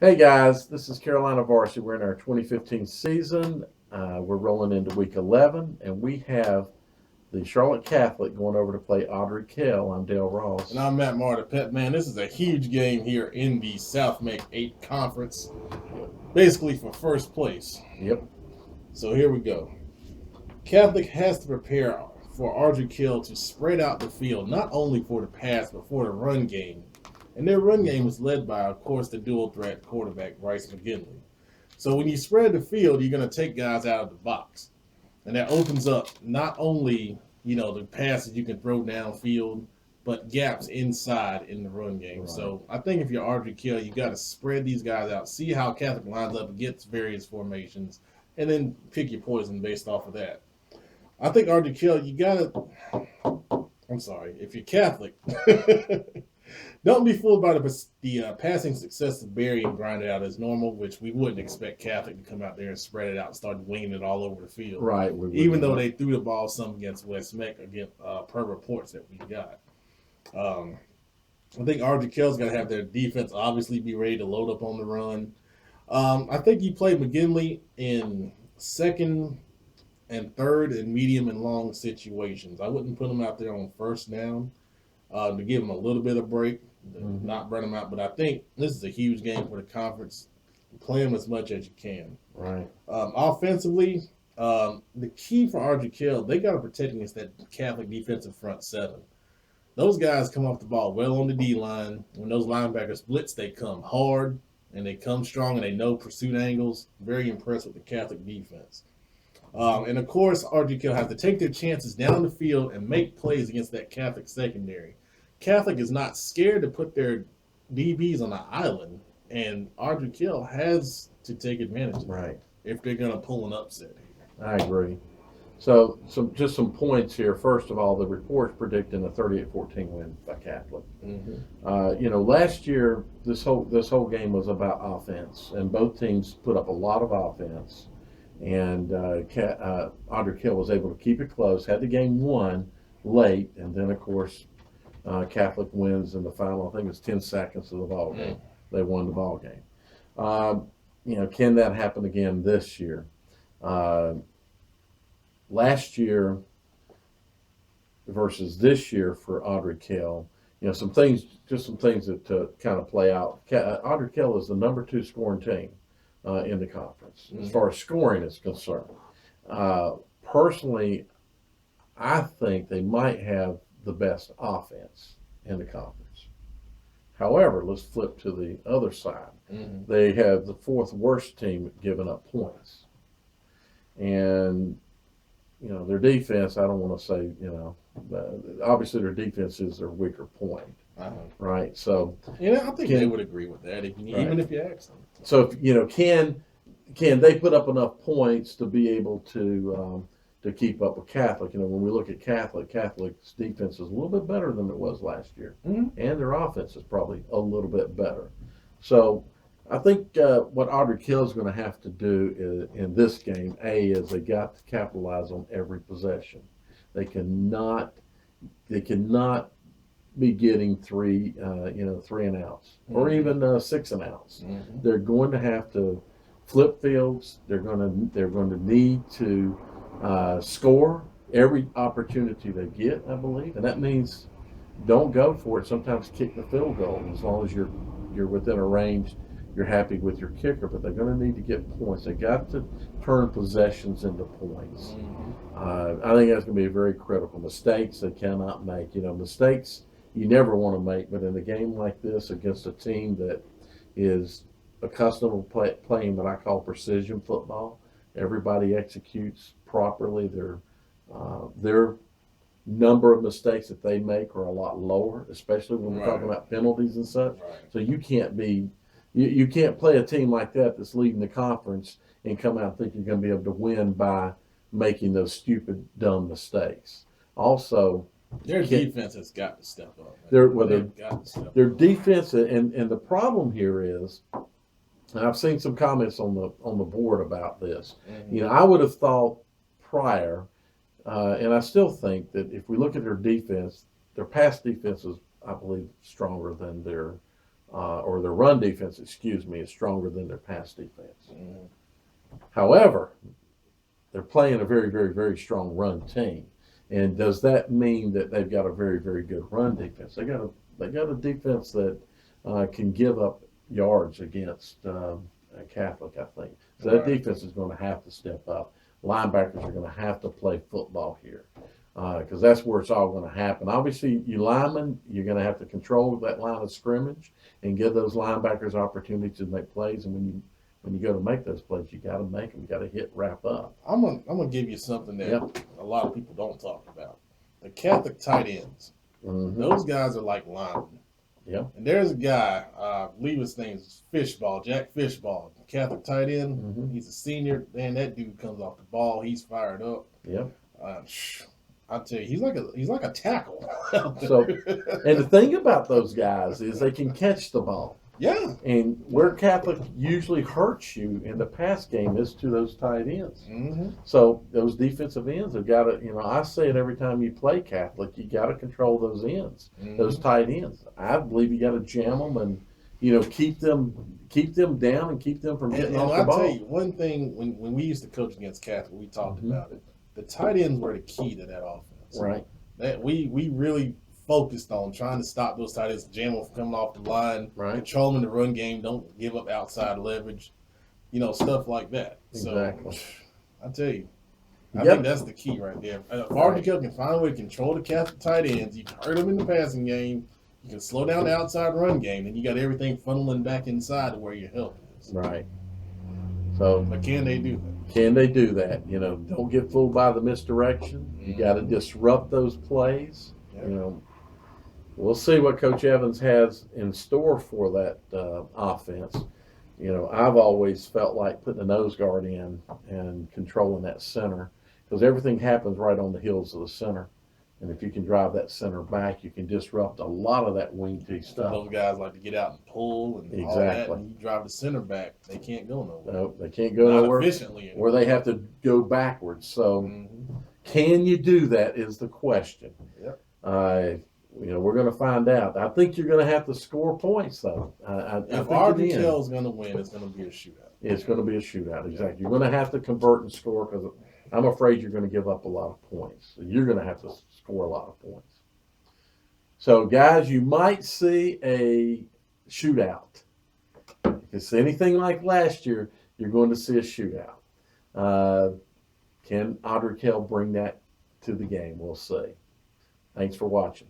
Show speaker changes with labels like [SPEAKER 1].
[SPEAKER 1] Hey guys, this is Carolina Varsity. We're in our 2015 season. We're rolling into week 11, and we have the Charlotte Catholic going over to play Ardrey Kell. I'm Dale
[SPEAKER 2] And
[SPEAKER 1] Ross.
[SPEAKER 2] I'm Matt Marta Pet. Man, this is a huge game here in the South Make 8 Conference, basically for first place.
[SPEAKER 1] Yep.
[SPEAKER 2] So here we go. Catholic has to prepare for Ardrey Kell to spread out the field, not only for the pass, but for the run game. And their run game is led by, of course, the dual threat quarterback, Bryce McGinley. So when you spread the field, you're going to take guys out of the box. And that opens up not only, the passes you can throw downfield, but gaps inside in the run game.
[SPEAKER 1] Right.
[SPEAKER 2] So I think if you're Ardrey Kell, you got to spread these guys out, see how Catholic lines up against various formations, and then pick your poison based off of that. I think Ardrey Kell, you got to. I'm sorry, if you're Catholic, don't be fooled by the passing success of Barry and grind it out as normal, which we wouldn't expect Catholic to come out there and spread it out and start winging it all over the field.
[SPEAKER 1] Right.
[SPEAKER 2] Even though they threw the ball some against West Meck, again, per reports that we got. I think Ardrey Kell's got to have their defense obviously be ready to load up on the run. I think you play McGinley in second and third and medium and long situations. I wouldn't put him out there on first down to give him a little bit of break, not burn him out. But I think this is a huge game for the conference. Play him as much as you can.
[SPEAKER 1] Right.
[SPEAKER 2] Offensively, the key for Ardrey Kell, they got to protect against that Catholic defensive front seven. Those guys come off the ball well on the D line. When those linebackers blitz, they come hard and they come strong and they know pursuit angles. Very impressed with the Catholic defense. And of course, Ardrey Kell has to take their chances down the field and make plays against that Catholic secondary. Catholic is not scared to put their DBs on the island, and Ardrey Kell has to take advantage of
[SPEAKER 1] Right.
[SPEAKER 2] that if they're going to pull an upset.
[SPEAKER 1] I agree. So, some points here. First of all, the report's predicting a 38-14 win by Catholic. Last year this whole game was about offense, and both teams put up a lot of offense. And Ardrey Kell was able to keep it close, had the game won late, and then of course Catholic wins in the final. I think it was 10 seconds of the ball game. They won the ball game. Can that happen again this year? Last year versus this year for Ardrey Kell, some things that kind of play out. Ardrey Kell is the number 2 scoring team in the conference as far as scoring is concerned. Personally, I think they might have the best offense in the conference. However, let's flip to the other side. They have the 4th worst team giving up points. And their defense, I don't want to say, obviously their defense is their weaker point, right? So,
[SPEAKER 2] I think they would agree with that, even if you ask them.
[SPEAKER 1] So, can they put up enough points to be able to keep up with Catholic? When we look at Catholic's defense is a little bit better than it was last year, and their offense is probably a little bit better. So, I think what Ardrey Kell is going to have to do in this game, is they got to capitalize on every possession. They cannot be getting 3 and outs, or even 6 and outs. They're going to have to flip fields. They're going to need to score every opportunity they get, I believe, and that means don't go for it. Sometimes kick the field goal as long as you're within a range. You're happy with your kicker, but they're going to need to get points. They got to turn possessions into points. I think that's going to be very critical. Mistakes they cannot make. Mistakes you never want to make, but in a game like this against a team that is accustomed to playing what I call precision football, everybody executes properly. Their number of mistakes that they make are a lot lower, especially when we're talking about penalties and such. So you can't play a team like that that's leading the conference and come out and think you're going to be able to win by making those stupid, dumb mistakes. Also,
[SPEAKER 2] their defense has got to step up.
[SPEAKER 1] Their defense, and the problem here is, and I've seen some comments on the board about this. I would have thought prior, and I still think that if we look at their defense, their pass defense is, I believe, stronger than their or their run defense, excuse me, is stronger than their pass defense. However, they're playing a very, very, very strong run team. And does that mean that they've got a very, very good run defense? They got a defense that can give up yards against Catholic, I think. So that defense is going to have to step up. Linebackers are going to have to play football here because that's where it's all going to happen. Obviously, you linemen, you're going to have to control that line of scrimmage and give those linebackers opportunities to make plays. And when you go to make those plays, you got to make them. You got to hit, wrap up.
[SPEAKER 2] I'm gonna give you something that a lot of people don't talk about. The Catholic tight ends.
[SPEAKER 1] Mm-hmm.
[SPEAKER 2] Those guys are like linemen.
[SPEAKER 1] Yep.
[SPEAKER 2] And there's a guy, I believe his name is Fishball, Jack Fishball, Catholic tight end.
[SPEAKER 1] Mm-hmm.
[SPEAKER 2] He's a senior. Man, that dude comes off the ball. He's fired up.
[SPEAKER 1] Yep.
[SPEAKER 2] I tell you, he's like a tackle.
[SPEAKER 1] So, and the thing about those guys is they can catch the ball.
[SPEAKER 2] Yeah.
[SPEAKER 1] And where Catholic usually hurts you in the pass game is to those tight ends.
[SPEAKER 2] Mm-hmm.
[SPEAKER 1] So those defensive ends have got to, I say it every time you play Catholic, you got to control those ends, those tight ends. I believe you got to jam them and, keep them down and keep them from getting off the ball.
[SPEAKER 2] I'll tell you one thing, when we used to coach against Catholic, we talked about it. The tight ends were the key to that offense.
[SPEAKER 1] Right.
[SPEAKER 2] That we really focused on trying to stop those tight ends, jam them from coming off the line,
[SPEAKER 1] right.
[SPEAKER 2] Control them in the run game, don't give up outside leverage, stuff like that.
[SPEAKER 1] Exactly.
[SPEAKER 2] So, I tell you, I think that's the key right there. If Ardrey Kell can find a way to control the Catholic tight ends, you can hurt them in the passing game, you can slow down the outside run game, and you got everything funneling back inside to where your help is.
[SPEAKER 1] Right. So,
[SPEAKER 2] but can they do that?
[SPEAKER 1] Can they do that? Don't get fooled by the misdirection. You got to disrupt those plays. Yeah. We'll see what Coach Evans has in store for that offense. I've always felt like putting a nose guard in and controlling that center because everything happens right on the heels of the center. And if you can drive that center back, you can disrupt a lot of that wing T stuff.
[SPEAKER 2] Those guys like to get out and pull and all that. And you drive the center back, they can't go nowhere.
[SPEAKER 1] No, they can't go nowhere.
[SPEAKER 2] Efficiently.
[SPEAKER 1] Or they have to go backwards. So can you do that is the question.
[SPEAKER 2] Yep.
[SPEAKER 1] We're going to find out. I think you're going to have to score points, though.
[SPEAKER 2] If Ardrey Kell is going to win, it's going to be a shootout.
[SPEAKER 1] It's going to be a shootout, exactly. You're going to have to convert and score because I'm afraid you're going to give up a lot of points. So you're going to have to score a lot of points. So, guys, you might see a shootout. If it's anything like last year, you're going to see a shootout. Can Ardrey Kell bring that to the game? We'll see. Thanks for watching.